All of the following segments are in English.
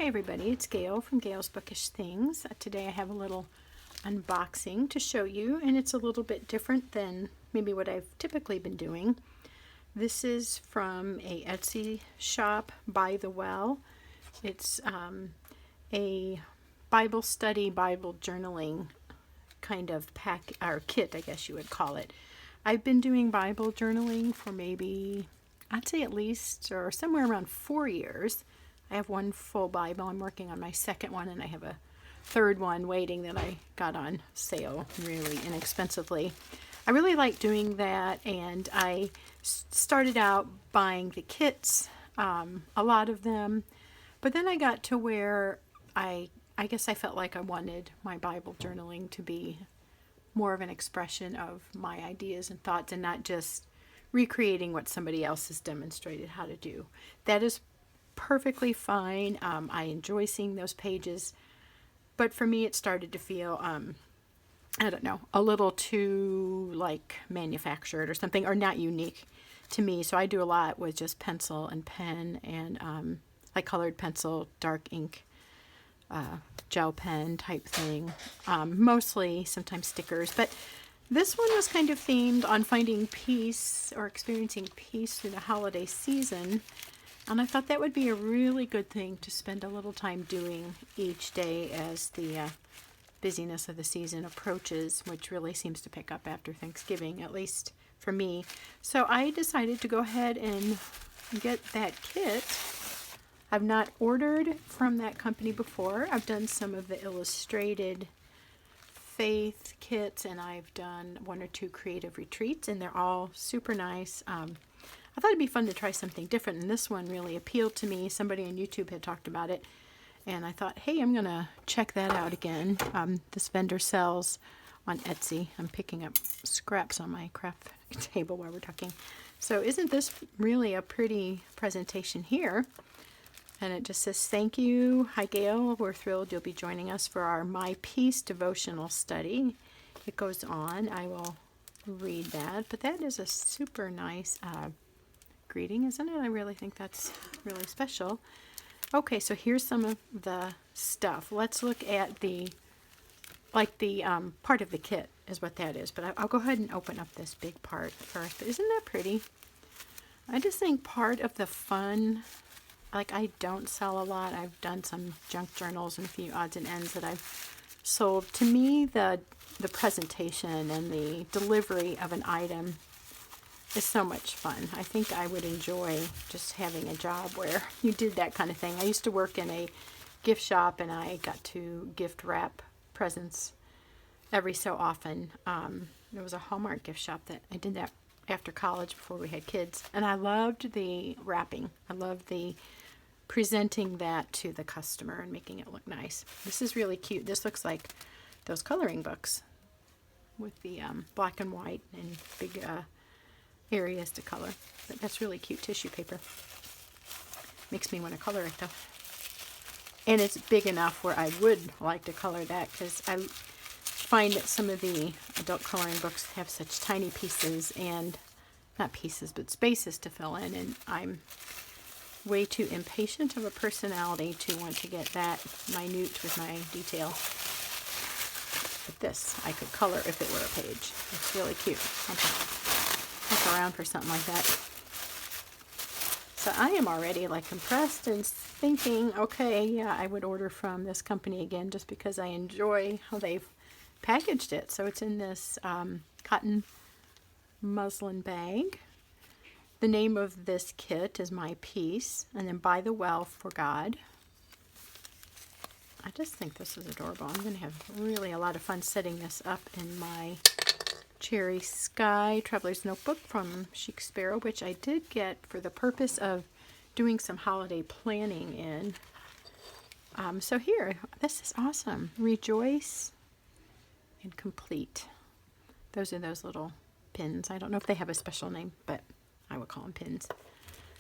Hi everybody, it's Gail from Gail's Bookish Things. Today I have a little unboxing to show you, and it's a little bit different than maybe what I've typically been doing. This is from a Etsy shop, By the Well. It's a Bible study, Bible journaling kind of pack or kit, I guess you would call it. I've been doing Bible journaling for maybe, I'd say at least, or somewhere around 4 years. I have one full Bible. I'm working on my second one, and I have a third one waiting that I got on sale really inexpensively. I really like doing that, and I started out buying the kits, a lot of them, but then I got to where I guess I felt like I wanted my Bible journaling to be more of an expression of my ideas and thoughts and not just recreating what somebody else has demonstrated how to do. That is perfectly fine. I enjoy seeing those pages, but for me it started to feel I don't know, a little too like manufactured or something, or not unique to me. So I do a lot with just pencil and pen and like colored pencil, dark ink, gel pen type thing, mostly sometimes stickers. But this one was kind of themed on finding peace or experiencing peace through the holiday season. And I thought that would be a really good thing to spend a little time doing each day as the busyness of the season approaches, which really seems to pick up after Thanksgiving, at least for me. So I decided to go ahead and get that kit. I've not ordered from that company before. I've done some of the illustrated faith kits, and I've done one or two creative retreats, and they're all super nice. I thought it'd be fun to try something different, and this one really appealed to me. Somebody on YouTube had talked about it, and I thought, hey, I'm going to check that out again. This vendor sells on Etsy. I'm picking up scraps on my craft table while we're talking. So isn't this really a pretty presentation here? And it just says, thank you. Hi, Gail. We're thrilled you'll be joining us for our My Peace devotional study. It goes on. I will read that, but that is a super nice greeting, isn't it? I really think that's really special. Okay, so here's some of the stuff. Let's look at the part of the kit is what that is. But I'll go ahead and open up this big part first. But isn't that pretty? I just think part of the fun, like I don't sell a lot. I've done some junk journals and a few odds and ends that I've sold. To me, the presentation and the delivery of an item is so much fun. I think I would enjoy just having a job where you did that kind of thing. I used to work in a gift shop, and I got to gift wrap presents every so often. There was a Hallmark gift shop that I did that after college before we had kids, and I loved the wrapping. I loved the presenting that to the customer and making it look nice. This is really cute. This looks like those coloring books with the black and white and big areas to color. But that's really cute tissue paper. Makes me want to color it though. And it's big enough where I would like to color that, because I find that some of the adult coloring books have such tiny pieces, and not pieces but spaces to fill in, and I'm way too impatient of a personality to want to get that minute with my detail. But this I could color if it were a page. It's really cute. Look around for something like that. So I am already like impressed and thinking, okay, yeah, I would order from this company again just because I enjoy how they've packaged it. So it's in this cotton muslin bag. The name of this kit is My Peace, and then By the Well for God. I just think this is adorable. I'm going to have really a lot of fun setting this up in my Cherry Sky Traveler's Notebook from Chic Sparrow, which I did get for the purpose of doing some holiday planning in. So here, this is awesome. Rejoice and Complete. Those are those little pins. I don't know if they have a special name, but I would call them pins.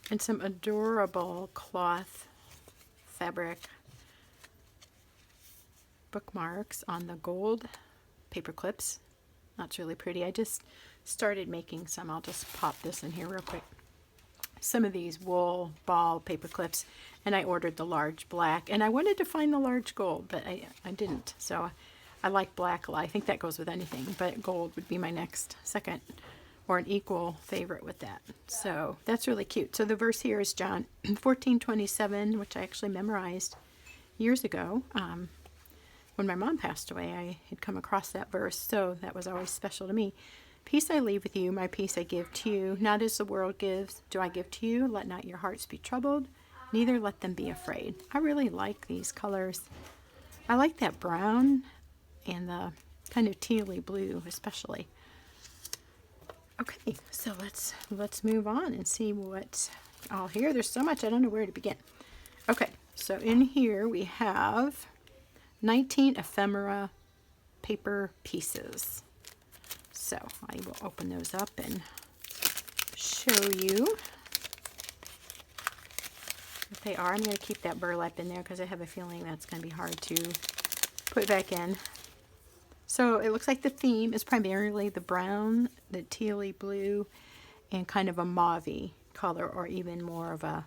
And some adorable cloth fabric bookmarks on the gold paper clips. That's really pretty. I just started making some. I'll just pop this in here real quick. some of these wool ball paper clips, and I ordered the large black, and I wanted to find the large gold, but I didn't. So I like black a lot. I think that goes with anything, but gold would be my next second or an equal favorite with that. So that's really cute. So the verse here is John 14:27, which I actually memorized years ago. When my mom passed away, I had come across that verse, so that was always special to me. Peace I leave with you, my peace I give to you. Not as the world gives, do I give to you. Let not your hearts be troubled, neither let them be afraid. I really like these colors. I like that brown and the kind of tealy blue especially. Okay, so let's move on and see what's all here. There's so much, I don't know where to begin. Okay, so in here we have 19 ephemera paper pieces. So I will open those up and show you what they are. I'm going to keep that burlap in there because I have a feeling that's going to be hard to put back in. So it looks like the theme is primarily the brown, the tealy blue, and kind of a mauve color, or even more of a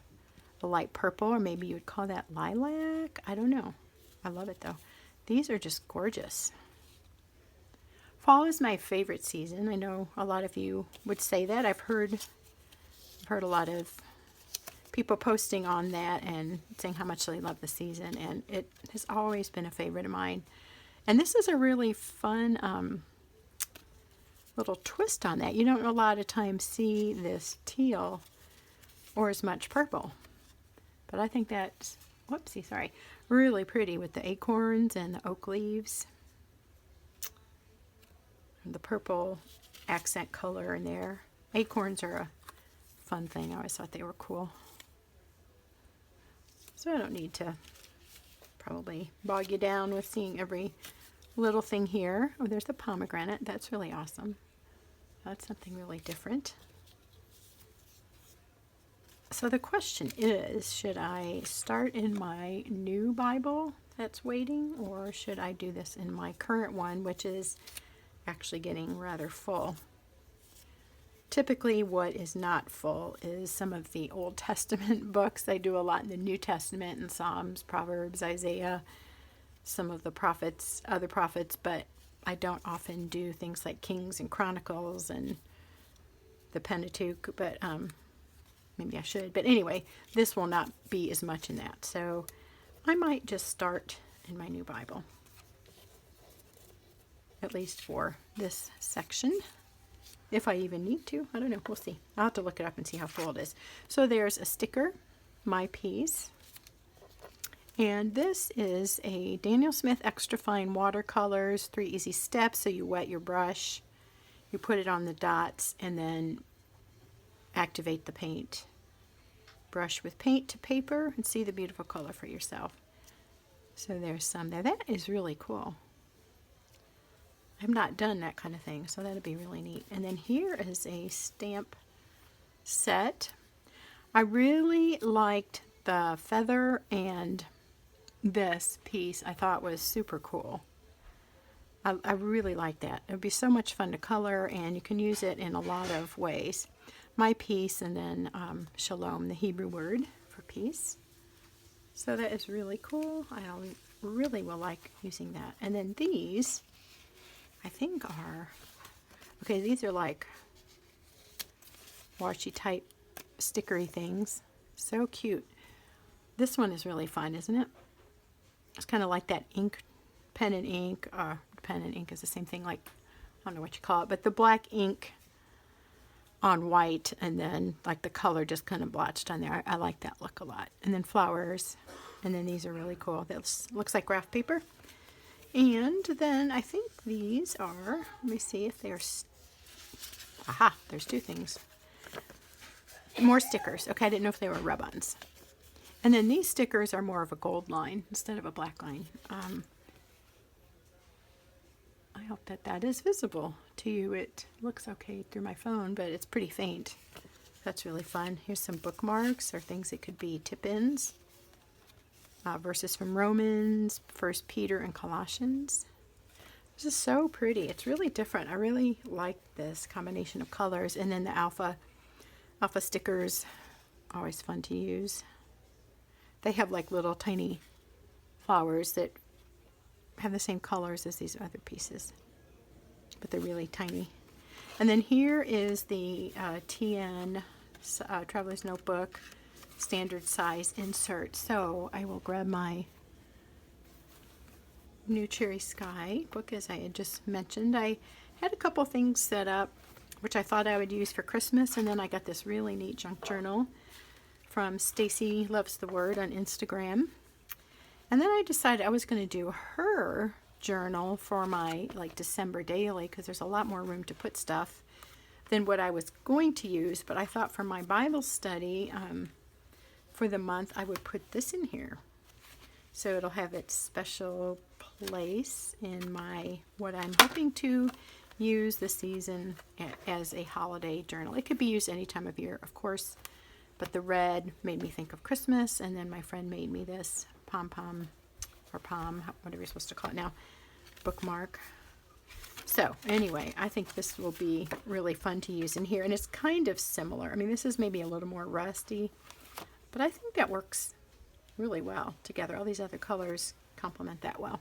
light purple, or maybe you would call that lilac. I don't know. I love it though. These are just gorgeous. Fall is my favorite season. I know a lot of you would say that. I've heard a lot of people posting on that and saying how much they love the season, and it has always been a favorite of mine. And this is a really fun little twist on that. You don't a lot of times see this teal or as much purple, but I think that's, whoopsie, sorry, really pretty with the acorns and the oak leaves. And the purple accent color in there. Acorns are a fun thing. I always thought they were cool. So I don't need to probably bog you down with seeing every little thing here. Oh, there's the pomegranate. That's really awesome. That's something really different. So the question is, should I start in my new Bible that's waiting, or should I do this in my current one, which is actually getting rather full? Typically what is not full is some of the Old Testament books. I do a lot in the New Testament, and Psalms, Proverbs, Isaiah, some of the prophets, other prophets, but I don't often do things like Kings and Chronicles and the Pentateuch, but maybe I should. But anyway, this will not be as much in that. So I might just start in my new Bible, at least for this section, if I even need to. I don't know. We'll see. I'll have to look it up and see how full it is. So there's a sticker, my piece. And this is a Daniel Smith Extra Fine Watercolors, 3 Easy Steps. So you wet your brush, you put it on the dots, and then activate the paint. Brush with paint to paper and see the beautiful color for yourself. So there's some there. That is really cool. I've not done that kind of thing, so that'd be really neat. And then here is a stamp set. I really liked the feather, and this piece I thought was super cool. I really like that. It would be so much fun to color, and you can use it in a lot of ways. My piece, and then shalom, the Hebrew word for peace. So that is really cool. I really will like using that. And then these, I think are, okay, these are like washi type stickery things. So cute. This one is really fun, isn't it? It's kind of like that ink, pen and ink. Pen and ink is the same thing, like, I don't know what you call it, but the black ink on white, and then like the color just kind of blotched on there. I like that look a lot. And then flowers, and then these are really cool. This looks like graph paper. And then I think these are, let me see if they're, aha, there's 2 things. More stickers. Okay, I didn't know if they were rub-ons. And then these stickers are more of a gold line instead of a black line. I hope that that is visible to you. It looks okay through my phone, but it's pretty faint. That's really fun. Here's some bookmarks, or things that could be tip-ins. Verses from Romans, 1 Peter, and Colossians. This is so pretty. It's really different. I really like this combination of colors. And then the alpha stickers always fun to use. They have like little tiny flowers that have the same colors as these other pieces, but they're really tiny. And then here is the TN Traveler's Notebook standard size insert. So I will grab my New Cherry Sky book, as I had just mentioned. I had a couple things set up which I thought I would use for Christmas, and then I got this really neat junk journal from Stacy Loves the Word on Instagram. And then I decided I was going to do her journal for my like December daily, because there's a lot more room to put stuff than what I was going to use. But I thought for my Bible study for the month, I would put this in here. So it'll have its special place in my, what I'm hoping to use this season as a holiday journal. It could be used any time of year, of course, but the red made me think of Christmas, and then my friend made me this pom-pom, or palm, whatever you're supposed to call it now, bookmark. So anyway, I think this will be really fun to use in here, and it's kind of similar. I mean, this is maybe a little more rusty, but I think that works really well together. All these other colors complement that well.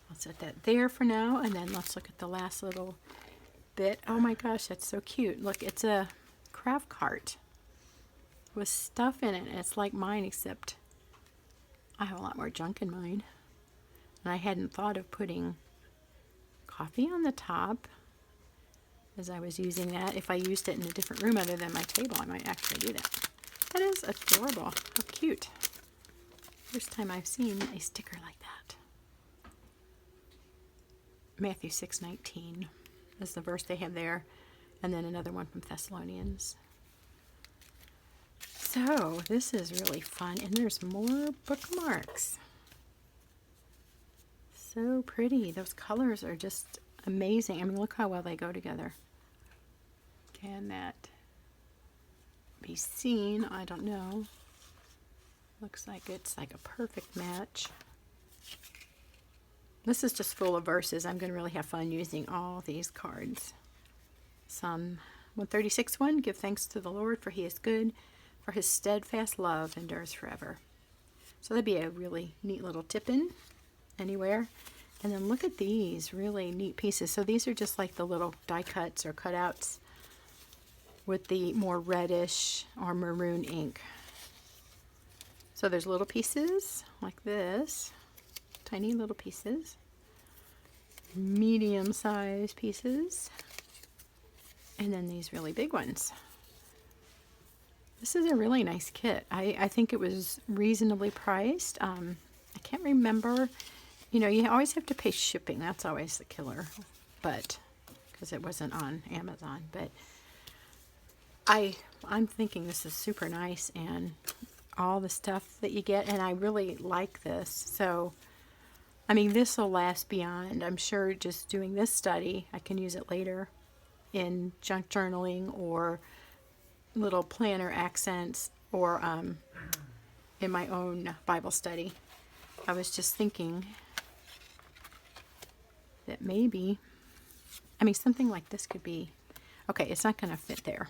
I'll set that there for now, and then let's look at the last little bit. Oh my gosh, that's so cute. Look, it's a craft cart with stuff in it. It's like mine, except I have a lot more junk in mine. And I hadn't thought of putting coffee on the top as I was using that. If I used it in a different room other than my table, I might actually do that. That is adorable. How cute. First time I've seen a sticker like that. Matthew 6:19 is the verse they have there, and then another one from Thessalonians. So this is really fun, and there's more bookmarks. So pretty. Those colors are just amazing. I mean, look how well they go together. Can that be seen? I don't know. Looks like it's like a perfect match. This is just full of verses. I'm going to really have fun using all these cards. Psalm 136:1, give thanks to the Lord, for he is good, for his steadfast love endures forever. So that'd be a really neat little tip-in anywhere. And then look at these really neat pieces. So these are just like the little die cuts or cutouts with the more reddish or maroon ink. So there's little pieces like this, tiny little pieces, medium-sized pieces, and then these really big ones. This is a really nice kit. I think it was reasonably priced. I can't remember. You know, you always have to pay shipping. That's always the killer, but because it wasn't on Amazon. But I'm thinking this is super nice, and all the stuff that you get, and I really like this. So I mean, this will last beyond, I'm sure, just doing this study. I can use it later in junk journaling or little planner accents, or in my own Bible study. I was just thinking that maybe, I mean, something like this could be, okay, it's not going to fit there,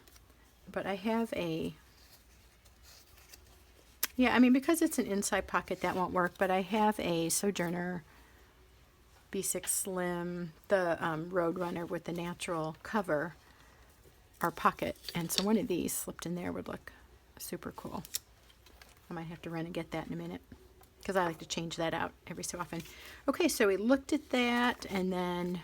but I have a, yeah, I mean, because it's an inside pocket, that won't work, but I have a Sojourner B6 Slim, the Roadrunner with the natural cover or pocket, and so one of these slipped in there would look super cool. I might have to run and get that in a minute, because I like to change that out every so often. Okay, so we looked at that, and then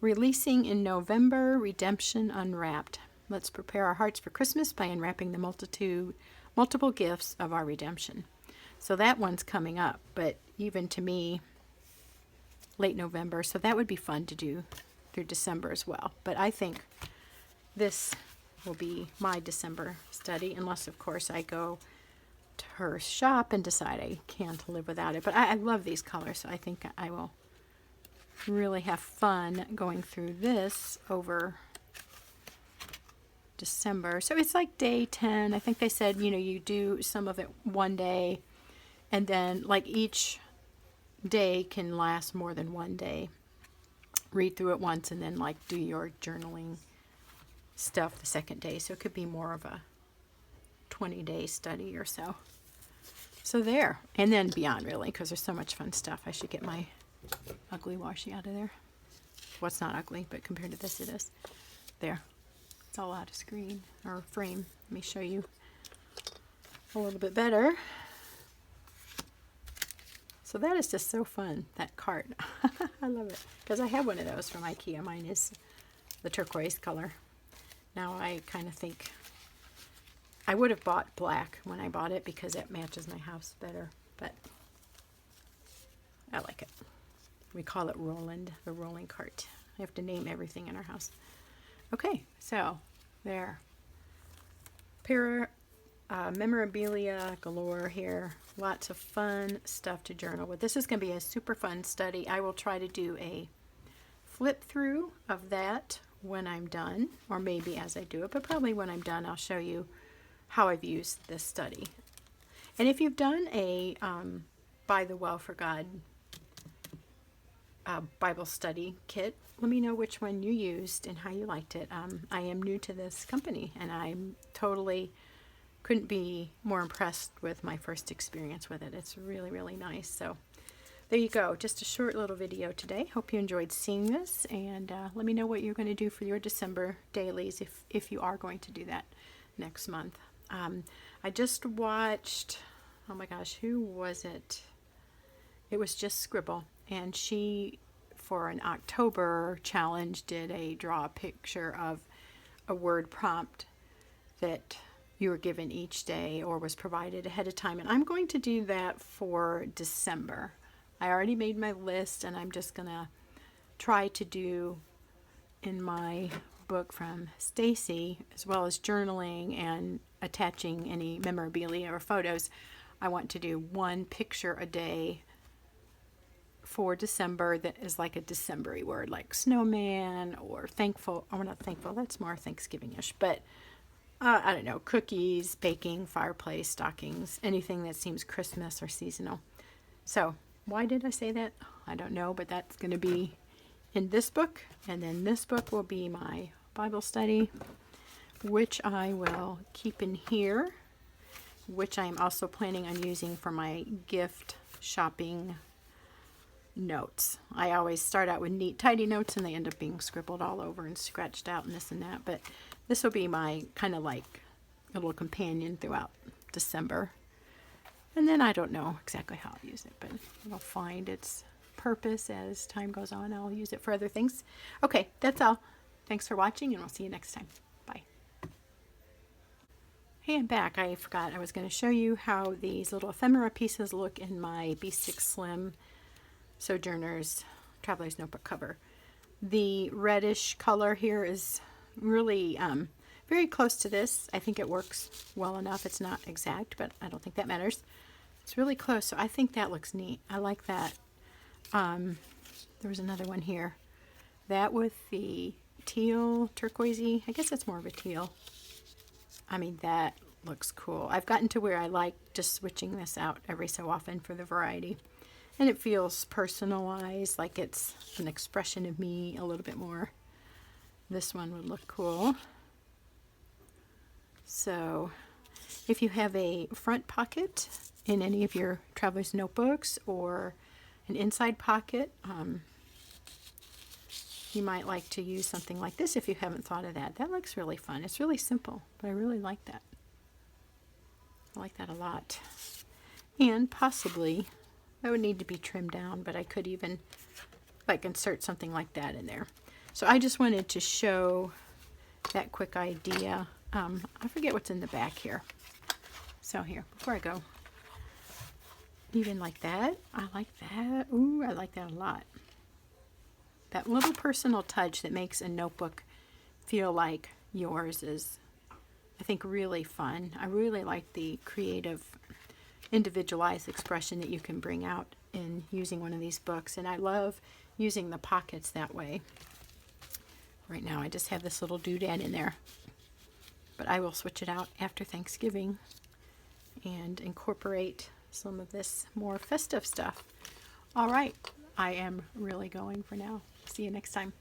releasing in November, Redemption Unwrapped. Let's prepare our hearts for Christmas by unwrapping the multiple gifts of our redemption. So that one's coming up, but even to me, late November, so that would be fun to do through December as well. But I think this will be my December study, unless, of course, I go to her shop and decide I can't live without it. But I love these colors, so I think I will really have fun going through this over December. So it's like day 10. I think they said, you know, you do some of it one day, and then like each day can last more than one day. Read through it once and then like do your journaling stuff the second day. So it could be more of a 20-day study or so. So there, and then beyond really, because there's so much fun stuff. I should get my ugly washi out of there. Well, it's not ugly, but compared to this, it is. There, it's all out of screen or frame. Let me show you a little bit better. So that is just so fun, that cart. I love it, because I have one of those from IKEA. Mine is the turquoise color. Now I kind of think I would have bought black when I bought it because it matches my house better, but I like it. We call it Roland, the rolling cart. I have to name everything in our house. Okay, so there. Memorabilia galore here. Lots of fun stuff to journal with. This is going to be a super fun study. I will try to do a flip through of that when I'm done, or maybe as I do it, but probably when I'm done I'll show you how I've used this study. And if you've done a By the Well for God Bible study kit, let me know which one you used and how you liked it. I am new to this company, and I'm totally couldn't be more impressed with my first experience with it. It's really, really nice. So there you go. Just a short little video today. Hope you enjoyed seeing this, and let me know what you're going to do for your December dailies if you are going to do that next month. I just watched, oh my gosh, who was it? It was just Scribble, and she, for an October challenge, did a draw a picture of a word prompt that you were given each day or was provided ahead of time. And I'm going to do that for December. I already made my list, and I'm just gonna try to do in my book from Stacy, as well as journaling and attaching any memorabilia or photos. I want to do one picture a day for December that is like a December-y word, like snowman or thankful. Oh, not thankful, that's more Thanksgiving-ish, but I don't know, cookies, baking, fireplace, stockings, anything that seems Christmas or seasonal. So why did I say that? I don't know, but that's going to be in this book, and then this book will be my Bible study, which I will keep in here, which I'm also planning on using for my gift shopping notes. I always start out with neat, tidy notes, and they end up being scribbled all over and scratched out and this and that, but this will be my kind of like a little companion throughout December. And then I don't know exactly how I'll use it, but it'll find its purpose as time goes on. I'll use it for other things. Okay, that's all. Thanks for watching, and we'll see you next time. Bye. Hey, I'm back. I forgot I was going to show you how these little ephemera pieces look in my B6 Slim Sojourner's Traveler's Notebook cover. The reddish color here is really very close to this. I think it works well enough. It's not exact, but I don't think that matters. It's really close, so I think that looks neat. I like that. There was another one here. That with the teal, turquoisey. I guess it's more of a teal. I mean, that looks cool. I've gotten to where I like just switching this out every so often for the variety. And it feels personalized, like it's an expression of me a little bit more. This one would look cool. So if you have a front pocket in any of your traveler's notebooks or an inside pocket, you might like to use something like this if you haven't thought of that. That looks really fun. It's really simple, but I really like that. I like that a lot. And possibly, that would need to be trimmed down, but I could even like insert something like that in there. So I just wanted to show that quick idea. I forget what's in the back here. So here, before I go, even like that, I like that. Ooh, I like that a lot. That little personal touch that makes a notebook feel like yours is, I think, really fun. I really like the creative, individualized expression that you can bring out in using one of these books, and I love using the pockets that way. Right now I just have this little doodad in there, but I will switch it out after Thanksgiving and incorporate some of this more festive stuff. All right, I am really going for now. See you next time.